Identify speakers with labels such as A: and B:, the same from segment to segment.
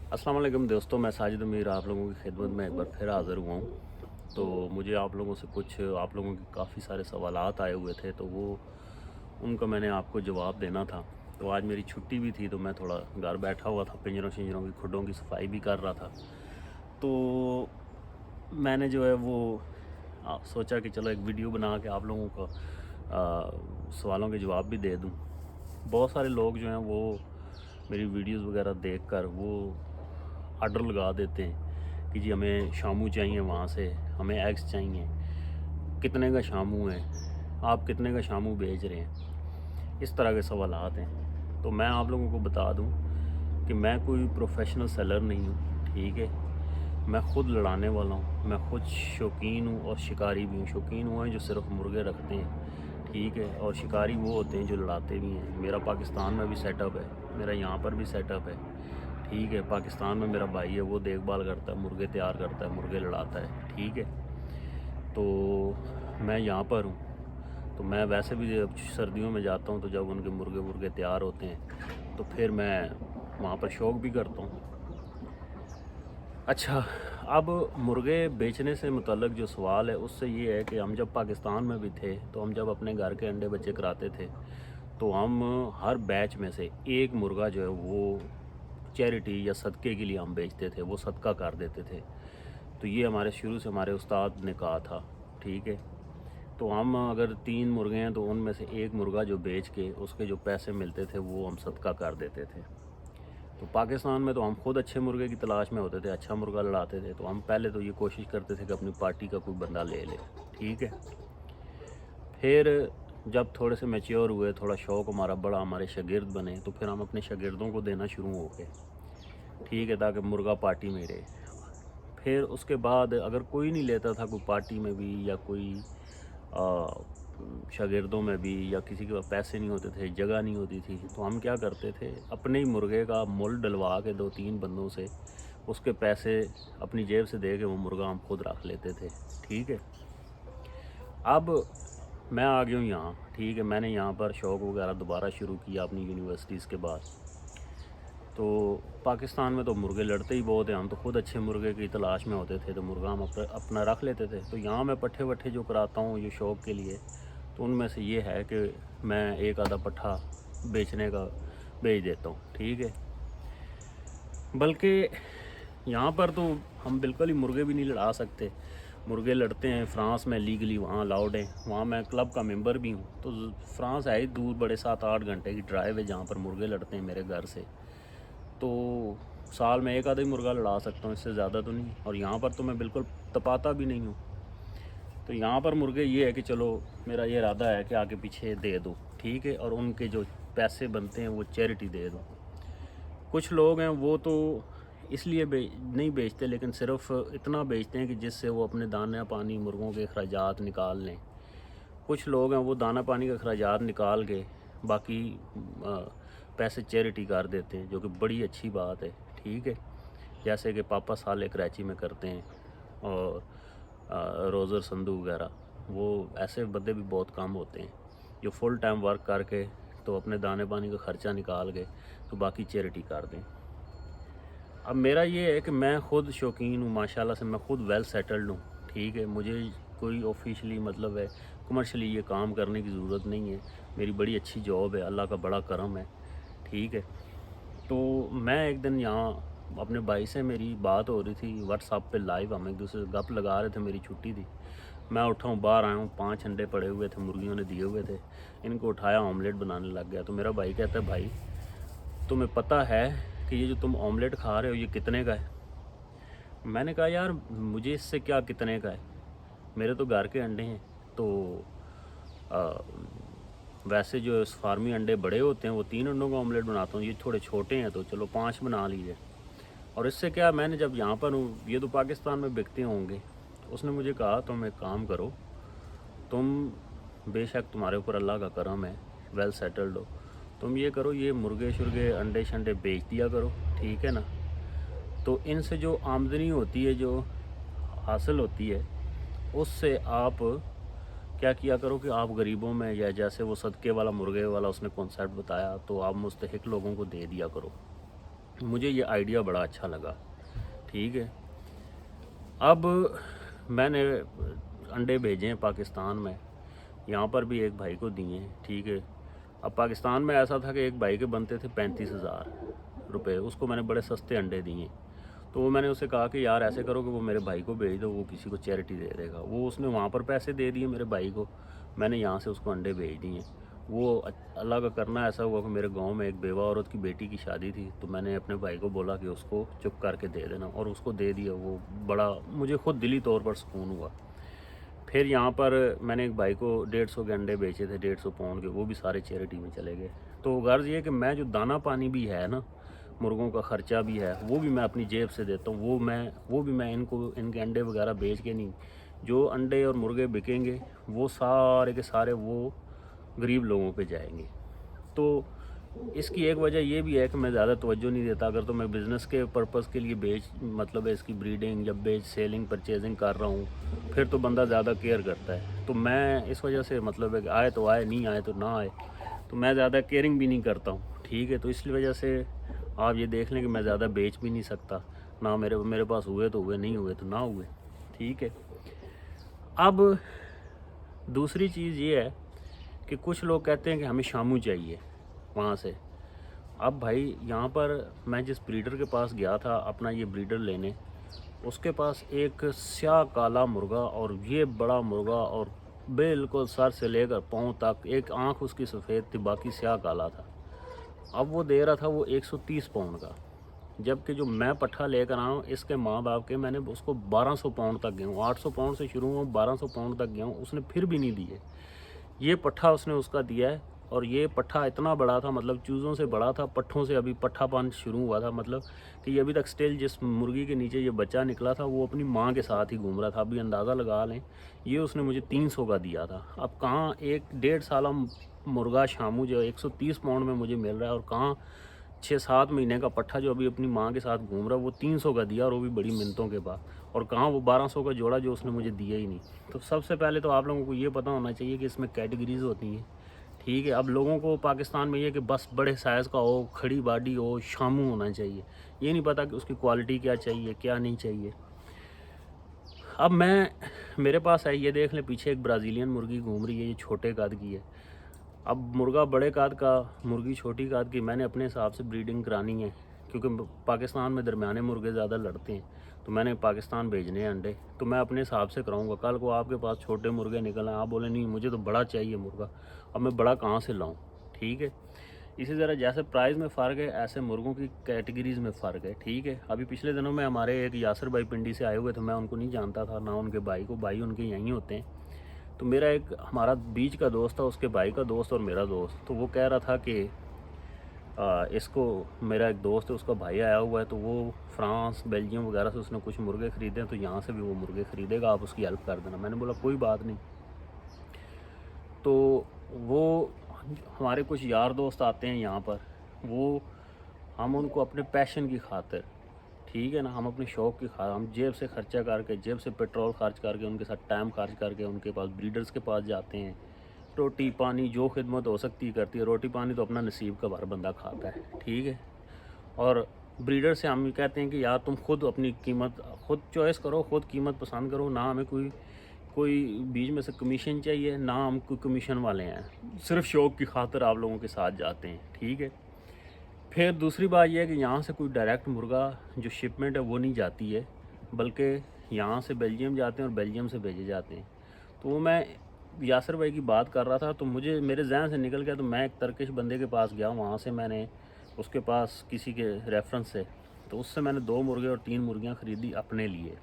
A: अस्सलाम वालेकुम दोस्तों, मैं साजिद अमीर आप लोगों की खिदमत में एक बार फिर हाज़िर हुआ हूँ। तो मुझे आप लोगों से कुछ आप लोगों के काफ़ी सारे सवालात आए हुए थे, तो वो उनका मैंने आपको जवाब देना था। तो आज मेरी छुट्टी भी थी, तो मैं थोड़ा घर बैठा हुआ था, पिंजरों शिंजरों की खुडों की सफाई भी कर रहा था। तो मैंने जो है वो सोचा कि चलो एक वीडियो बना के आप लोगों को सवालों के जवाब भी दे दूँ। बहुत सारे लोग जो हैं वो मेरी वीडियोस वगैरह देखकर वो आर्डर लगा देते हैं कि जी हमें शामू चाहिए, वहाँ से हमें एग्स चाहिए, कितने का शामू है, आप कितने का शामू बेच रहे हैं, इस तरह के सवालात हैं। तो मैं आप लोगों को बता दूं कि मैं कोई प्रोफेशनल सेलर नहीं हूँ, ठीक है। मैं ख़ुद लड़ाने वाला हूँ, मैं ख़ुद शौकीन हूँ और शिकारी भी हूँ। शौकीन हुए हैं जो सिर्फ मुर्गे रखते हैं, ठीक है, और शिकारी वो होते हैं जो लड़ाते भी हैं। मेरा पाकिस्तान में भी सेटअप है, मेरा यहाँ पर भी सेटअप है, ठीक है। पाकिस्तान में मेरा भाई है, वो देखभाल करता है, मुर्गे तैयार करता है, मुर्गे लड़ाता है, ठीक है। तो मैं यहाँ पर हूँ, तो मैं वैसे भी जब सर्दियों में जाता हूँ तो जब उनके मुर्गे मुर्गे तैयार होते हैं तो फिर मैं वहाँ पर शौक भी करता हूँ। अच्छा, अब मुर्गे बेचने से मुतल्लक जो सवाल है उससे ये है कि हम जब पाकिस्तान में भी थे तो हम जब अपने घर के अंडे बच्चे कराते थे तो हम हर बैच में से एक मुर्गा जो है वो चैरिटी या सदक़े के लिए हम बेचते थे, वो सदका कर देते थे। तो ये हमारे शुरू से हमारे उस्ताद ने कहा था, ठीक है। तो हम अगर 3 मुर्गे हैं तो उनमें से एक मुर्गा जो बेच के उसके जो पैसे मिलते थे वो हम सदका कर देते थे। तो पाकिस्तान में तो हम खुद अच्छे मुर्गे की तलाश में होते थे, अच्छा मुर्गा लड़ाते थे, तो हम पहले तो ये कोशिश करते थे कि अपनी पार्टी का कोई बंदा ले ले, ठीक है। फिर जब थोड़े से मैच्योर हुए, थोड़ा शौक़ हमारा बड़ा, हमारे शागिर्द बने, तो फिर हम अपने शागिर्दों को देना शुरू हो गए, ठीक है, ताकि मुर्गा पार्टी में रहे। फिर उसके बाद अगर कोई नहीं लेता था, कोई पार्टी में भी या कोई शागिर्दों में भी, या किसी के पास पैसे नहीं होते थे, जगह नहीं होती थी, तो हम क्या करते थे, अपने ही मुर्गे का मुल डलवा के 2-3 बंदों से उसके पैसे अपनी जेब से दे के वो मुर्गा हम खुद रख लेते थे, ठीक है। अब मैं आ गया हूँ यहाँ, ठीक है। मैंने यहाँ पर शौक़ वगैरह दोबारा शुरू किया अपनी यूनिवर्सिटीज़ के बाद। तो पाकिस्तान में तो मुर्गे लड़ते ही बहुत हैं, हम तो खुद अच्छे मुर्गे की तलाश में होते थे, तो मुर्गा हम अपना रख लेते थे। तो यहाँ मैं पट्ठे वट्ठे जो कराता हूँ ये शौक़ के लिए, तो उनमें से ये है कि मैं एक आधा पट्ठा बेचने का बेच देता हूँ, ठीक है। बल्कि यहाँ पर तो हम बिल्कुल ही मुर्गे भी नहीं लड़ा सकते। मुर्गे लड़ते हैं फ़्रांस में लीगली, वहाँ अलाउड है, वहाँ मैं क्लब का मेंबर भी हूँ। तो फ़्रांस है ही दूर, बड़े 7-8 घंटे की ड्राइव है जहाँ पर मुर्गे लड़ते हैं मेरे घर से। तो साल में एक आधा ही मुर्गा लड़ा सकता हूँ, इससे ज़्यादा तो नहीं। और यहाँ पर तो मैं बिल्कुल तपाता भी नहीं हूँ। तो यहाँ पर मुर्गे ये है कि चलो मेरा ये इरादा है कि आगे पीछे दे दो, ठीक है, और उनके जो पैसे बनते हैं वो चैरिटी दे दो। कुछ लोग हैं वो तो इसलिए नहीं बेचते, लेकिन सिर्फ इतना बेचते हैं कि जिससे वो अपने दाना पानी, मुर्गों के अखराजात निकाल लें। कुछ लोग हैं वो दाना पानी के अखराजात निकाल के बाकी पैसे चैरिटी कर देते हैं, जो कि बड़ी अच्छी बात है, ठीक है। जैसे कि पापा साले कराची में करते हैं, और रोज़र संधू वगैरह, वो ऐसे बंदे भी बहुत कम होते हैं जो फुल टाइम वर्क करके तो अपने दाने पानी का ख़र्चा निकाल के तो बाकी चैरिटी कर दें। अब मेरा ये है कि मैं ख़ुद शौकीन हूँ, माशाल्लाह से मैं ख़ुद वेल सेटल्ड हूँ, ठीक है। मुझे कोई ऑफिशियली मतलब है कमर्शियली ये काम करने की ज़रूरत नहीं है। मेरी बड़ी अच्छी जॉब है, अल्लाह का बड़ा करम है, ठीक है। तो मैं एक दिन यहाँ अपने भाई से मेरी बात हो रही थी व्हाट्सएप पे लाइव, हम एक दूसरे से गप लगा रहे थे, मेरी छुट्टी थी। मैं उठा हूँ, बाहर आया हूँ, 5 अंडे पड़े हुए थे, मुर्गियों ने दिए हुए थे। इनको उठाया, ऑमलेट बनाने लग गया। तो मेरा भाई कहता है, भाई तुम्हें पता है कि ये जो तुम ऑमलेट खा रहे हो ये कितने का है? मैंने कहा यार मुझे इससे क्या कितने का है, मेरे तो घर के अंडे हैं। तो आ, वैसे जो फार्मी अंडे बड़े होते हैं वो 3 अंडों का ऑमलेट बनाता हूँ, ये थोड़े छोटे हैं तो चलो 5 बना लीजिए। और इससे क्या, मैंने जब यहाँ पर हूँ, ये तो पाकिस्तान में बिकते होंगे। तो उसने मुझे कहा तुम एक काम करो, तुम बेशक तुम्हारे ऊपर अल्लाह का करम है, वेल सेटल्ड हो, तुम ये करो, ये मुर्गे शुर्गे अंडे शंडे बेच दिया करो, ठीक है ना। तो इनसे जो आमदनी होती है, जो हासिल होती है, उससे आप क्या किया करो कि आप गरीबों में, या जैसे वो सदक़े वाला मुर्गे वाला उसने कॉन्सेप्ट बताया, तो आप मुस्तहिक लोगों को दे दिया करो, मुझे ये आइडिया बड़ा अच्छा लगा। ठीक है, अब मैंने अंडे भेजे हैं पाकिस्तान में, यहाँ पर भी एक भाई को दिए हैं। ठीक है, अब पाकिस्तान में ऐसा था कि एक भाई के बनते थे 35,000 रुपये, उसको मैंने बड़े सस्ते अंडे दिए। तो वो मैंने उससे कहा कि यार ऐसे करो कि वो मेरे भाई को भेज दो, वो किसी को चैरिटी दे देगा। वो उसने वहाँ पर पैसे दे दिए मेरे भाई को, मैंने यहाँ से उसको अंडे भेज दिए। वो अल्लाह का करना ऐसा हुआ कि मेरे गांव में एक बेवा औरत की बेटी की शादी थी, तो मैंने अपने भाई को बोला कि उसको चुप करके दे देना, और उसको दे दिया। वो बड़ा मुझे खुद दिली तौर पर सुकून हुआ। फिर यहाँ पर मैंने एक भाई को 150 के अंडे बेचे थे, 150 पाउंड के, वो भी सारे चैरिटी में चले गए। तो गर्ज़ ये कि मैं जो दाना पानी भी है ना, मुर्गों का ख़र्चा भी है, वो भी मैं अपनी जेब से देता हूँ। वो भी मैं इनको इनके अंडे वगैरह बेच के नहीं, जो अंडे और मुर्गे बिकेंगे वो सारे के सारे वो गरीब लोगों पे जाएंगे। तो इसकी एक वजह ये भी है कि मैं ज़्यादा तवज्जो नहीं देता। अगर तो मैं बिज़नेस के पर्पज़ के लिए मतलब है इसकी ब्रीडिंग या सेलिंग परचेजिंग कर रहा हूँ, फिर तो बंदा ज़्यादा केयर करता है। तो मैं इस वजह से मतलब है कि आए तो आए, नहीं आए तो ना आए, तो मैं ज़्यादा केयरिंग भी नहीं करता हूँ। ठीक है, तो इसलिए वजह से आप ये देख लें कि मैं ज़्यादा बेच भी नहीं सकता ना। मेरे पास हुए तो हुए, नहीं हुए तो ना हुए। ठीक है, अब दूसरी चीज़ ये है कि कुछ लोग कहते हैं कि हमें शामू चाहिए वहाँ से। अब भाई यहाँ पर मैं जिस ब्रीडर के पास गया था अपना ये ब्रीडर लेने, उसके पास एक स्याह काला मुर्गा, और ये बड़ा मुर्गा, और बिल्कुल सर से लेकर पाँव तक, एक आँख उसकी सफ़ेद थी, बाकी स्याह काला था। अब वो दे रहा था वो 130 पाउंड का, जबकि जो मैं पट्ठा लेकर आया हूँ इसके माँ बाप के, मैंने उसको 1200 पाउंड तक गया हूँ। 800 पाउंड से शुरू हुआ, 1200 पाउंड तक गया हूँ, उसने फिर भी नहीं दिए। ये पट्ठा उसने उसका दिया है, और ये पट्ठा इतना बड़ा था, मतलब चूज़ों से बड़ा था, पट्ठों से अभी पट्ठा पान शुरू हुआ था। मतलब कि ये अभी तक स्टिल जिस मुर्गी के नीचे ये बच्चा निकला था वो अपनी माँ के साथ ही घूम रहा था। अभी अंदाज़ा लगा लें, ये उसने मुझे 300 का दिया था। अब कहाँ एक 1.5 साल मुर्गा शामू जो 130 पाउंड में मुझे मिल रहा है, और कहाँ 6-7 महीने का पट्ठा जो अभी अपनी माँ के साथ घूम रहा है वो 300 का दिया, और वो भी बड़ी मिन्नतों के बाद। और कहाँ वो 1200 का जोड़ा जो उसने मुझे दिया ही नहीं। तो सबसे पहले तो आप लोगों को ये पता होना चाहिए कि इसमें कैटेगरीज होती हैं। ठीक है, अब लोगों को पाकिस्तान में ये कि बस बड़े साइज़ का हो, खड़ी बॉडी हो, शामू होना चाहिए, ये नहीं पता कि उसकी क्वालिटी क्या चाहिए क्या नहीं चाहिए। अब मेरे पास है, ये देख लें पीछे एक ब्राज़ीलियन मुर्गी घूम रही है, ये छोटे कद की है। अब मुर्गा बड़े कद का, मुर्गी छोटी कद की, मैंने अपने हिसाब से ब्रीडिंग करानी है, क्योंकि पाकिस्तान में दरमियाने मुर्गे ज़्यादा लड़ते हैं, तो मैंने पाकिस्तान भेजने हैं अंडे, तो मैं अपने हिसाब से कराऊंगा। कल को आपके पास छोटे मुर्गे निकल आए, आप बोले नहीं मुझे तो बड़ा चाहिए मुर्गा, अब मैं बड़ा कहाँ से लाऊं। ठीक है, इसी तरह जैसे प्राइस में फ़र्क है, ऐसे मुर्गों की कैटेगरीज़ में फ़र्क है। ठीक है, अभी पिछले दिनों में हमारे एक यासर भाई पिंडी से आए हुए थे, मैं उनको नहीं जानता था ना उनके भाई को, भाई उनके यहीं होते हैं। तो मेरा एक हमारा बीच का दोस्त था, उसके भाई का दोस्त और मेरा दोस्त, तो वो कह रहा था कि इसको, मेरा एक दोस्त है उसका भाई आया हुआ है, तो वो फ्रांस बेल्जियम वगैरह से उसने कुछ मुर्गे ख़रीदे हैं, तो यहाँ से भी वो मुर्गे ख़रीदेगा, आप उसकी हेल्प कर देना। मैंने बोला कोई बात नहीं। तो वो हमारे कुछ यार दोस्त आते हैं यहाँ पर, वो हम उनको अपने पैशन की खातिर, ठीक है ना, हम अपने शौक़ की खातिर, हम जेब से ख़र्चा करके, जेब से पेट्रोल खर्च करके, उनके साथ टाइम खर्च करके उनके पास ब्रीडर्स के पास जाते हैं। रोटी पानी जो खिदमत हो सकती करती है, रोटी पानी तो अपना नसीब का भर बंदा खाता है। ठीक है, और ब्रीडर से हम कहते हैं कि यार तुम खुद अपनी कीमत खुद चॉइस करो, खुद कीमत पसंद करो, ना हमें कोई बीच में से कमीशन चाहिए, ना हम कोई कमीशन वाले हैं, सिर्फ शौक़ की खातिर आप लोगों के साथ जाते हैं। ठीक है, फिर दूसरी बात यह है कि यहाँ से कोई डायरेक्ट मुर्गा जो शिपमेंट है वो नहीं जाती है, बल्कि यहाँ से बेल्जियम जाते हैं और बेल्जियम से भेजे जाते हैं। तो वो मैं यासर भाई की बात कर रहा था, तो मुझे मेरे जहन से निकल गया, तो मैं एक तर्किश बंदे के पास गया, वहाँ से मैंने उसके पास किसी के रेफरेंस से, तो उससे मैंने 2 मुर्गे और 3 मुर्गियाँ ख़रीदी अपने लिए।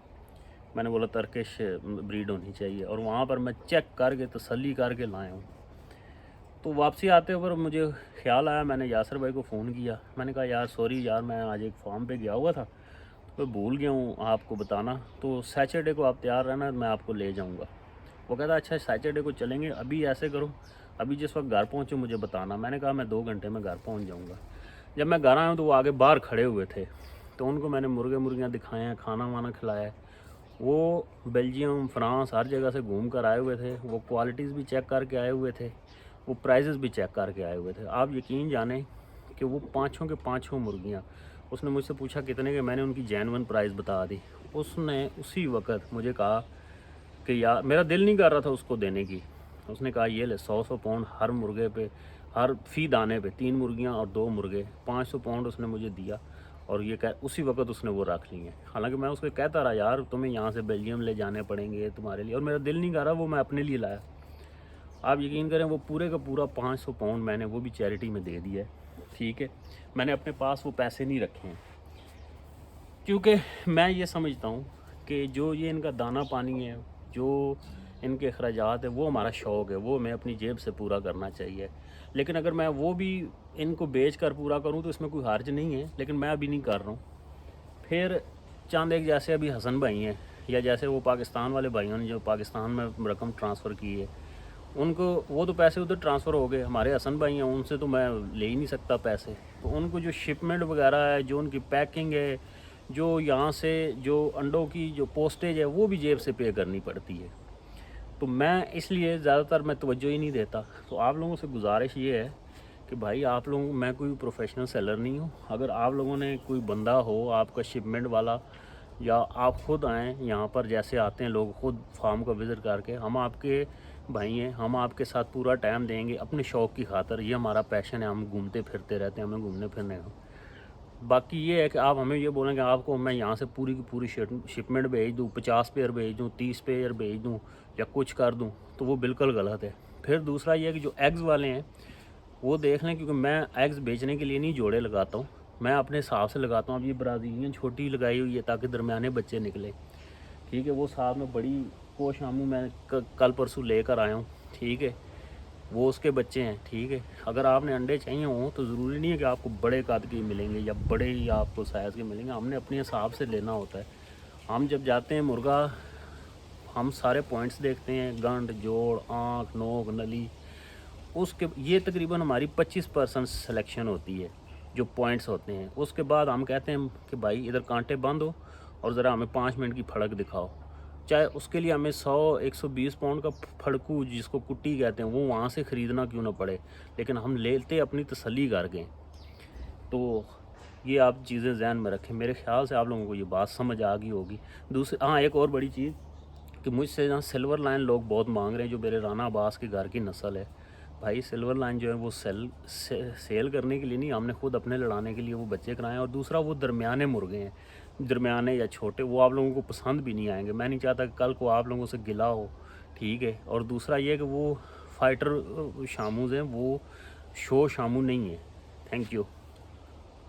A: मैंने बोला तर्किश ब्रीड होनी चाहिए, और वहाँ पर मैं चेक करके तसल्ली करके लाया हूँ। तो वापसी आते हुए मुझे ख्याल आया, मैंने यासर भाई को फ़ोन किया, मैंने कहा यार सॉरी यार, मैं आज एक फार्म पे गया हुआ था, तो मैं भूल गया हूँ आपको बताना, तो सैटरडे को आप तैयार रहना, मैं आपको ले जाऊँगा। वो कहता अच्छा सैटरडे को चलेंगे, अभी ऐसे करो अभी जिस वक्त घर पहुँचे मुझे बताना। मैंने कहा मैं 2 घंटे में घर पहुँच जाऊँगा। जब मैं घर आया तो वो आगे बाहर खड़े हुए थे, तो उनको मैंने मुर्गियाँ दिखाए हैं, खाना वाना खिलाया। वो बेल्जियम फ्रांस हर जगह से घूम कर आए हुए थे, वो क्वालिटीज़ भी चेक करके आए हुए थे, वो प्राइजेज़ भी चेक करके आए हुए थे। आप यकीन जानें कि वो 5 के 5 मुर्गियाँ اس نے مجھ سے پوچھا کتنے کے، میں نے ان کی جینون پرائز بتا دی. اس نے اسی وقت مجھے کہا کہ یار میرا دل نہیں کر رہا تھا اس کو دینے کی. اس نے کہا یہ لے 100 پاؤنڈ ہر مرغے پہ، ہر فی دانے پہ، 3 مرغیاں اور 2 مرغے، 500 پاؤنڈ اس نے مجھے دیا. اور یہ اسی وقت اس نے وہ رکھ لی ہیں. حالانکہ میں اس کو کہتا رہا یار تمہیں یہاں سے بیلجیم لے جانے پڑیں گے تمہارے لیے، اور میرا دل نہیں کر رہا، وہ میں اپنے لیے لایا. آپ یقین کریں وہ پورے کا پورا 500 پاؤنڈ میں نے وہ بھی چیریٹی میں دے دیا ہے. ٹھیک ہے، میں نے اپنے پاس وہ پیسے نہیں رکھے ہیں، کیونکہ میں یہ سمجھتا ہوں کہ جو یہ ان کا دانہ پانی ہے، جو ان کے اخراجات ہیں، وہ ہمارا شوق ہے، وہ ہمیں اپنی جیب سے پورا کرنا چاہیے. لیکن اگر میں وہ بھی ان کو بیچ کر پورا کروں تو اس میں کوئی حرج نہیں ہے، لیکن میں ابھی نہیں کر رہا ہوں. پھر چاند ایک جیسے ابھی حسن بھائی ہیں، یا جیسے وہ پاکستان والے بھائیوں نے جو پاکستان میں رقم ٹرانسفر کی ہے، ان کو وہ تو پیسے ادھر ٹرانسفر ہو گئے. ہمارے حسن بھائی ہیں، ان سے تو میں لے ہی نہیں سکتا پیسے. تو ان کو جو شپمنٹ وغیرہ ہے، جو ان کی پیکنگ ہے، جو یہاں سے جو انڈوں کی جو پوسٹیج ہے، وہ بھی جیب سے پے کرنی پڑتی ہے. تو میں اس لیے زیادہ تر میں توجہ ہی نہیں دیتا. تو آپ لوگوں سے گزارش یہ ہے کہ بھائی آپ لوگوں، میں کوئی پروفیشنل سیلر نہیں ہوں. اگر آپ لوگوں نے کوئی بندہ ہو آپ کا شپمنٹ والا، یا آپ خود آئیں یہاں پر، جیسے آتے ہیں لوگ خود فارم کا وزٹ کر کے، ہم آپ کے بھائی ہیں، ہم آپ کے ساتھ پورا ٹائم دیں گے اپنے شوق کی خاطر. یہ ہمارا پیشن ہے، ہم گھومتے پھرتے رہتے ہیں، ہمیں گھومنے پھرنے کا. باقی یہ ہے کہ آپ ہمیں یہ بولیں کہ آپ کو میں یہاں سے پوری کی پوری شپمنٹ بھیج دوں، 50 پیئر بھیج دوں، 30 پیئر بھیج دوں، یا کچھ کر دوں، تو وہ بالکل غلط ہے. پھر دوسرا یہ ہے کہ جو ایگز والے ہیں وہ دیکھ لیں، کیونکہ میں ایگز بیچنے کے لیے نہیں جوڑے لگاتا ہوں، میں اپنے حساب سے لگاتا ہوں. اب یہ برازیلین چھوٹی لگائی ہوئی ہے تاکہ درمیانے بچے نکلیں. ٹھیک ہے، وہ ساتھ میں بڑی کوش آموں میں کل پرسوں لے کر آیا ہوں. ٹھیک ہے، وہ اس کے بچے ہیں. ٹھیک ہے، اگر آپ نے انڈے چاہیے ہوں تو ضروری نہیں ہے کہ آپ کو بڑے قد کے ملیں گے یا بڑے ہی آپ کو سائز کے ملیں گے. ہم نے اپنے حساب سے لینا ہوتا ہے. ہم جب جاتے ہیں مرغا، ہم سارے پوائنٹس دیکھتے ہیں، گنڈ، جوڑ، آنکھ، نوک، نلی، اس کے یہ تقریباً ہماری 25% سلیکشن ہوتی ہے جو پوائنٹس ہوتے ہیں. اس کے بعد ہم کہتے ہیں کہ بھائی ادھر کانٹے بند ہو اور ذرا ہمیں 5 منٹ کی پھڑک دکھاؤ. چاہے اس کے لیے ہمیں 100-120 پاؤنڈ کا پھڑکو جس کو کٹی کہتے ہیں وہ وہاں سے خریدنا کیوں نہ پڑے، لیکن ہم لیتے اپنی تسلی کر گئے. تو یہ آپ چیزیں ذہن میں رکھیں. میرے خیال سے آپ لوگوں کو یہ بات سمجھ آ گئی ہوگی. ایک اور بڑی چیز کہ مجھ سے یہاں سلور لائن لوگ بہت مانگ رہے ہیں، جو میرے رانا عباس کے گھر کی نسل ہے. بھائی سلور لائن جو ہے وہ سیل کرنے کے لیے نہیں، ہم نے خود اپنے لڑانے کے لیے وہ بچے کرائے ہیں. اور دوسرا وہ درمیانے مرغے ہیں، درمیانے یا چھوٹے، وہ آپ لوگوں کو پسند بھی نہیں آئیں گے. میں نہیں چاہتا کہ کل کو آپ لوگوں سے گلا ہو. ٹھیک ہے، اور دوسرا یہ کہ وہ فائٹر شاموز ہیں، وہ شو شامو نہیں ہیں. Thank you.